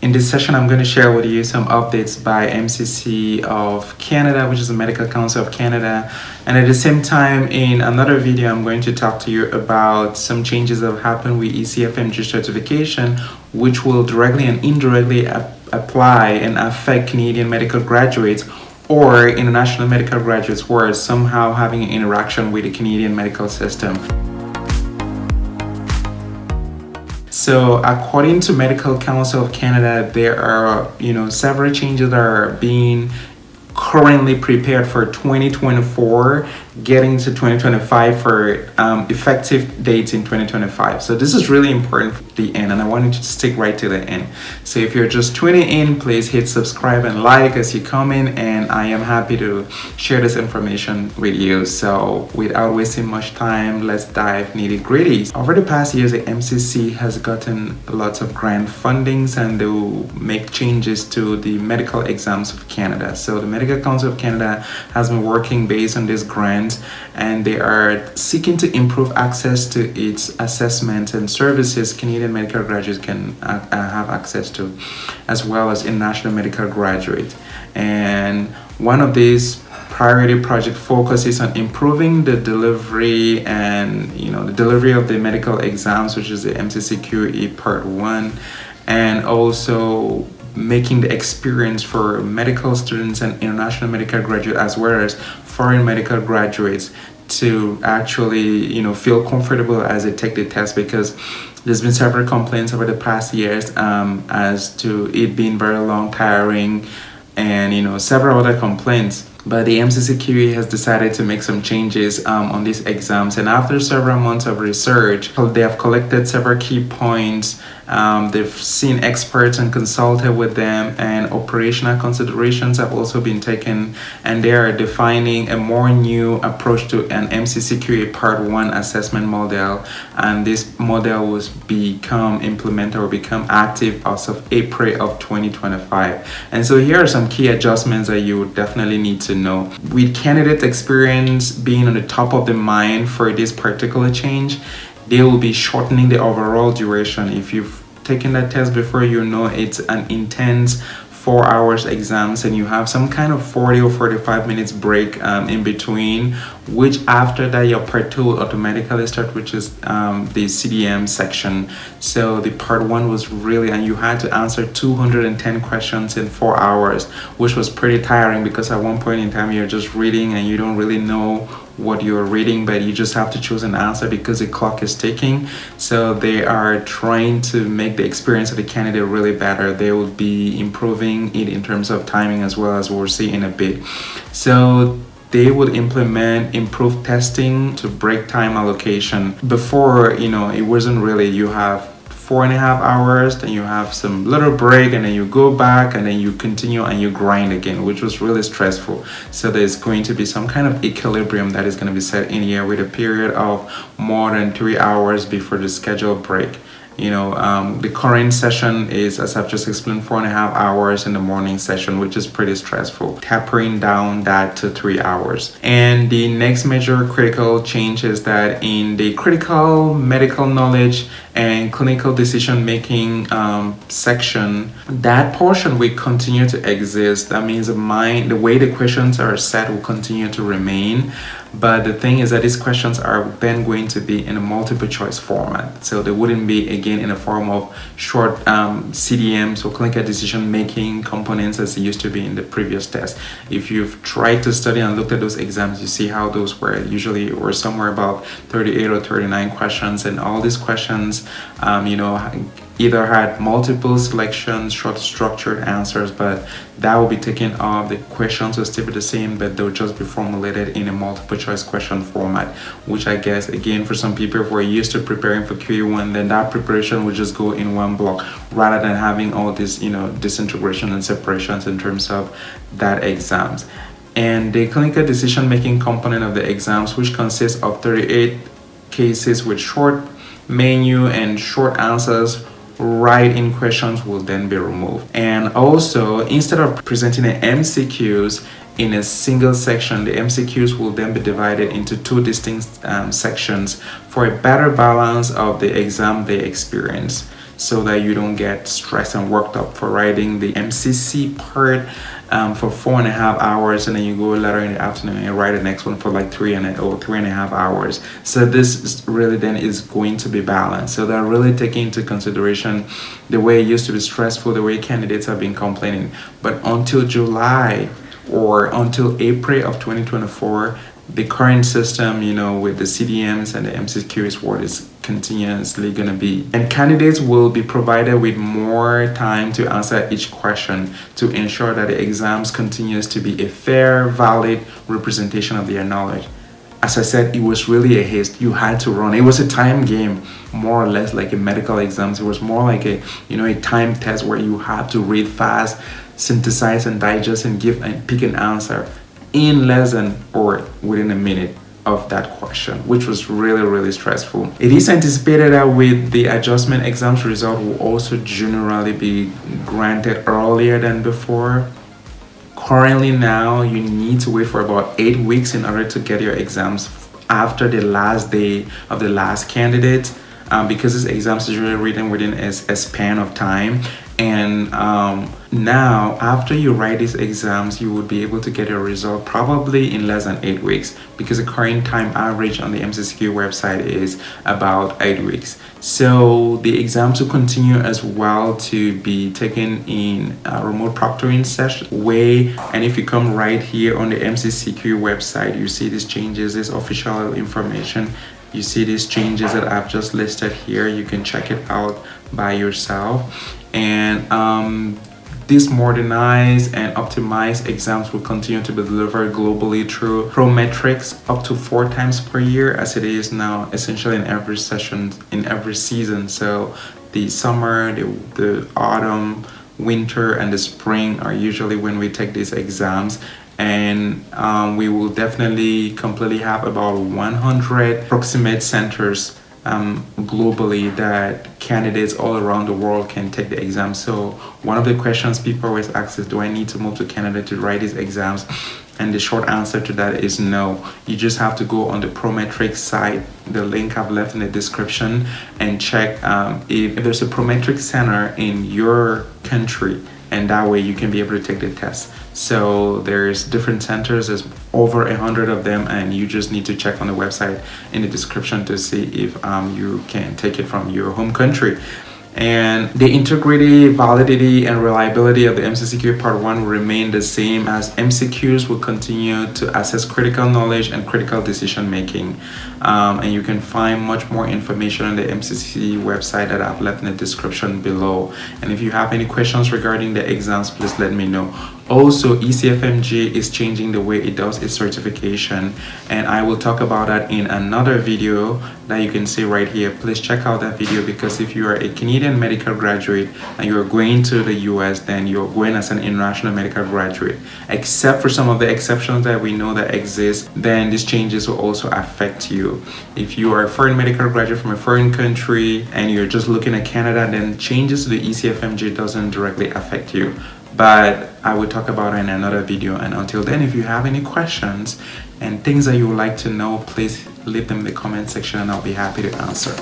In this session, I'm going to share with you some updates by MCC of Canada, which is the Medical Council of Canada. And at the same time, in another video, I'm going to talk to you about some changes that have happened with ECFMG certification, which will directly and indirectly apply and affect Canadian medical graduates or international medical graduates who are somehow having an interaction with the Canadian medical system. So according to Medical Council of Canada, there are several changes that are being currently prepared for 2024, getting to 2025 for effective dates in 2025. So this is really important for the end, and I want you to stick right to the end. So if you're just tuning in, please hit subscribe and like as you come in, and I am happy to share this information with you. So without wasting much time, let's dive nitty gritty. Over the past years, the MCC has gotten lots of grant fundings, and they will make changes to the medical exams of Canada. So the Medical Council of Canada has been working based on this grant, and they are seeking to improve access to its assessments and services Canadian medical graduates can have access to, as well as international medical graduates. And one of these priority project focuses on improving the delivery and the delivery of the medical exams, which is the MCCQE Part 1, and also making the experience for medical students and international medical graduates, as well as foreign medical graduates, to actually feel comfortable as they take the test, because there's been several complaints over the past years as to it being very long, tiring, and several other complaints. But the MCCQE has decided to make some changes on these exams, and after several months of research, they have collected several key points. They've seen experts and consulted with them, and operational considerations have also been taken, and they are defining a more new approach to an MCCQE Part 1 assessment model, and this model will become implemented or become active as of April of 2025. And so here are some key adjustments that you would definitely need to know. With candidate experience being on the top of the mind for this particular change, they will be shortening the overall duration. If you've taken that test before, it's an intense 4 hours exams, and you have some kind of 40 or 45 minutes break in between, which after that your part 2 will automatically start, which is the CDM section. So the part 1 was really, and you had to answer 210 questions in 4 hours, which was pretty tiring, because at one point in time you're just reading and you don't really know what you're reading, but you just have to choose an answer because the clock is ticking. So they are trying to make the experience of the candidate really better. They will be improving it in terms of timing, as well as we'll see in a bit. So they would implement improved testing to break time allocation. Before, it wasn't really, you have 4.5 hours, then you have some little break, and then you go back, and then you continue and you grind again, which was really stressful. So there's going to be some kind of equilibrium that is going to be set in here, with a period of more than 3 hours before the scheduled break. The current session is, as I've just explained, 4.5 hours in the morning session, which is pretty stressful, tapering down that to 3 hours. And the next major critical change is that in the critical medical knowledge and clinical decision making section, that portion will continue to exist. That means the way the questions are set will continue to remain. But the thing is that these questions are then going to be in a multiple choice format. So they wouldn't be, again, in a form of short CDMs or clinical decision making components as it used to be in the previous test. If you've tried to study and looked at those exams, you see how those were usually were somewhere about 38 or 39 questions, and all these questions either had multiple selections, short structured answers, but that will be taken off. The questions will still be the same, but they'll just be formulated in a multiple choice question format, which I guess, again, for some people who are used to preparing for QE1, then that preparation will just go in one block, rather than having all this, disintegration and separations in terms of that exams. And the clinical decision making component of the exams, which consists of 38 cases with short menu and short answers, write-in questions, will then be removed. And also, instead of presenting the MCQs in a single section, the MCQs will then be divided into 2 distinct sections for a better balance of the exam they experience. so that you don't get stressed and worked up for writing the MCC part for 4.5 hours, and then you go later in the afternoon and write the next one for like 3.5 hours. So this really then is going to be balanced. So they're really taking into consideration the way it used to be stressful, the way candidates have been complaining. But until July or until April of 2024, the current system, with the CDMs and the MCCQE what is continuously going to be. And candidates will be provided with more time to answer each question to ensure that the exams continues to be a fair, valid representation of their knowledge. As I said, it was really a haste. You had to run. It was a time game, more or less like a medical exams. It was more like a time test where you have to read fast, synthesize and digest and give and pick an answer in less than or within a minute of that question, which was really, really stressful. It is anticipated that with the adjustment, exams result will also generally be granted earlier than before. Currently now, you need to wait for about 8 weeks in order to get your exams after the last day of the last candidate, because this exams is usually written within a span of time. And now, after you write these exams, you will be able to get a result probably in less than 8 weeks, because the current time average on the MCCQE website is about 8 weeks. So the exams will continue as well to be taken in remote proctoring session way. And if you come right here on the MCCQE website, you see these changes, this official information. You see these changes that I've just listed here. You can check it out by yourself. And these modernized and optimized exams will continue to be delivered globally through Prometrics up to 4 times per year, as it is now essentially in every session, in every season. So the summer, the autumn, winter, and the spring are usually when we take these exams. And we will definitely completely have about 100 approximate centers globally that candidates all around the world can take the exam. So one of the questions people always ask is, do I need to move to Canada to write these exams? And the short answer to that is no. You just have to go on the Prometrics site, the link I've left in the description, and check if there's a Prometrics center in your country, and that way you can be able to take the test. So there's different centers, there's over 100 of them, and you just need to check on the website in the description to see if you can take it from your home country. And the integrity, validity, and reliability of the MCCQE Part 1 will remain the same, as MCQs will continue to assess critical knowledge and critical decision making. And you can find much more information on the MCC website that I've left in the description below. And if you have any questions regarding the exams, please let me know. Also, ECFMG is changing the way it does its certification, and I will talk about that in another video that you can see right here. Please check out that video, because if you are a Canadian medical graduate and you're going to the US, then you're going as an international medical graduate. Except for some of the exceptions that we know that exist, then these changes will also affect you. If you are a foreign medical graduate from a foreign country and you're just looking at Canada, then changes to the ECFMG doesn't directly affect you. But I will talk about it in another video. And until then, if you have any questions and things that you would like to know, please leave them in the comment section and I'll be happy to answer.